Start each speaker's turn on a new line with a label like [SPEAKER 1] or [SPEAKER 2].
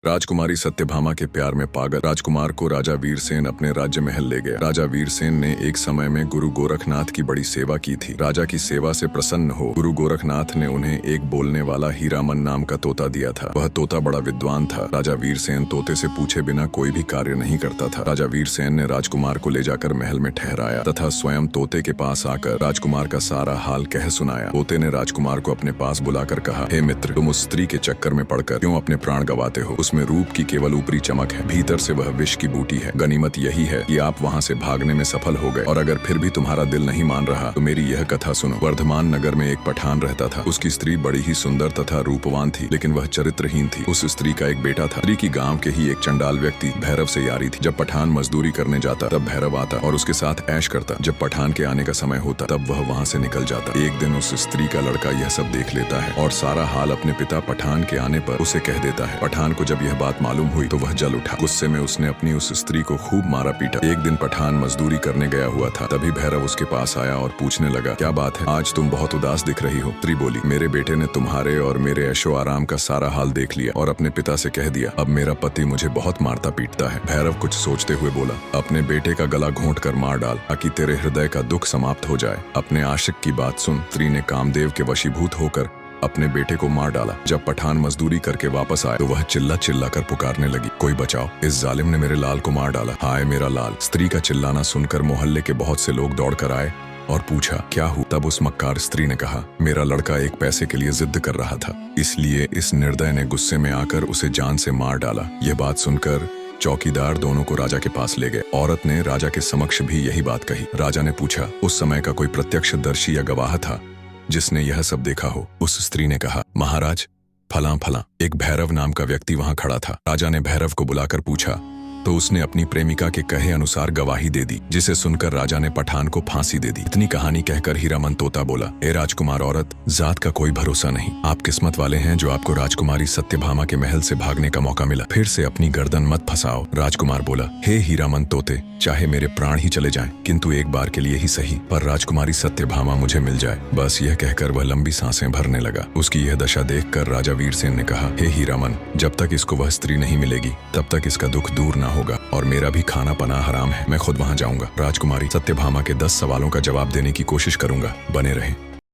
[SPEAKER 1] राजकुमारी सत्यभामा के प्यार में पागल राजकुमार को राजा वीरसेन अपने राज्य महल ले गया। राजा वीरसेन ने एक समय में गुरु गोरखनाथ की बड़ी सेवा की थी। राजा की सेवा से प्रसन्न हो गुरु गोरखनाथ ने उन्हें एक बोलने वाला हीरामन नाम का तोता दिया था। वह तोता बड़ा विद्वान था। राजा वीरसेन तोते से पूछे बिना कोई भी कार्य नहीं करता था। राजा वीरसेन ने राजकुमार को ले जाकर महल में ठहराया तथा स्वयं तोते के पास आकर राजकुमार का सारा हाल कह सुनाया। तोते ने राजकुमार को अपने पास बुलाकर कहा, हे मित्र, तुम उस स्त्री के चक्कर में पड़कर क्यों अपने प्राण गंवाते हो? उसमें रूप की केवल ऊपरी चमक है, भीतर से वह विष की बूटी है। गनीमत यही है कि आप वहाँ से भागने में सफल हो गए, और अगर फिर भी तुम्हारा दिल नहीं मान रहा तो मेरी यह कथा सुनो। वर्धमान नगर में एक पठान रहता था। उसकी स्त्री बड़ी ही सुंदर तथा रूपवान थी, लेकिन वह चरित्रहीन थी। उस स्त्री का एक बेटा था। स्त्री की गांव के ही एक चंडाल व्यक्ति भैरव से यारी थी। जब पठान मजदूरी करने जाता तब भैरव आता और उसके साथ ऐश करता। जब पठान के आने का समय होता तब वह वहाँ से निकल जाता। एक दिन उस स्त्री का लड़का यह सब देख लेता है और सारा हाल अपने पिता पठान के आने पर उसे कह देता है। पठान को जब यह बात मालूम हुई तो वह जल उठा। गुस्से में उसने अपनी उस स्त्री को खूब मारा पीटा। एक दिन पठान मजदूरी करने गया हुआ था, तभी भैरव उसके पास आया और पूछने लगा, क्या बात है, आज तुम बहुत उदास दिख रही हो? स्त्री बोली, मेरे बेटे ने तुम्हारे और मेरे ऐशो आराम का सारा हाल देख लिया और अपने पिता से कह दिया, अब मेरा पति मुझे बहुत मारता पीटता है। भैरव कुछ सोचते हुए बोला, अपने बेटे का गला घोंट कर मार डाल ताकि तेरे हृदय का दुख समाप्त हो जाए। अपने आशिक की बात सुन। स्त्री ने कामदेव के वशीभूत होकर अपने बेटे को मार डाला। जब पठान मजदूरी करके वापस आए तो वह चिल्ला चिल्ला कर पुकारने लगी, कोई बचाओ, इस जालिम ने मेरे लाल को मार डाला, हाय मेरा लाल। स्त्री का चिल्लाना सुनकर मोहल्ले के बहुत से लोग दौड़कर आए और पूछा, क्या हुआ? तब उस मक्कार स्त्री ने कहा, मेरा लड़का एक पैसे के लिए जिद कर रहा था, इसलिए इस निर्दय ने गुस्से में आकर उसे जान से मार डाला। यह बात सुनकर चौकीदार दोनों को राजा के पास ले गए। औरत ने राजा के समक्ष भी यही बात कही। राजा ने पूछा, उस समय का कोई प्रत्यक्षदर्शी या गवाह था जिसने यह सब देखा हो? उस स्त्री ने कहा, महाराज, फलां फलां एक भैरव नाम का व्यक्ति वहां खड़ा था। राजा ने भैरव को बुलाकर पूछा तो उसने अपनी प्रेमिका के कहे अनुसार गवाही दे दी, जिसे सुनकर राजा ने पठान को फांसी दे दी। इतनी कहानी कहकर हीरामन तोता बोला, ए राजकुमार औरत, जात का कोई भरोसा नहीं। आप किस्मत वाले हैं जो आपको राजकुमारी सत्यभामा के महल से भागने का मौका मिला। फिर से अपनी गर्दन मत फंसाओ। राजकुमार बोला, हे हीरामन तोते, चाहे मेरे प्राण ही चले जाएं, किंतु एक बार के लिए ही सही, पर राजकुमारी सत्यभामा मुझे मिल जाए। बस यह कहकर वह लंबी सांसें भरने लगा। उसकी यह दशा देखकर राजा वीरसेन ने कहा, हे हीरामन, जब तक इसको वह स्त्री नहीं मिलेगी तब तक इसका दुख दूर ना होगा, और मेरा भी खाना पना हराम है। मैं खुद वहां जाऊंगा। राजकुमारी सत्यभामा के 10 सवालों का जवाब देने की कोशिश करूंगा। बने रहें।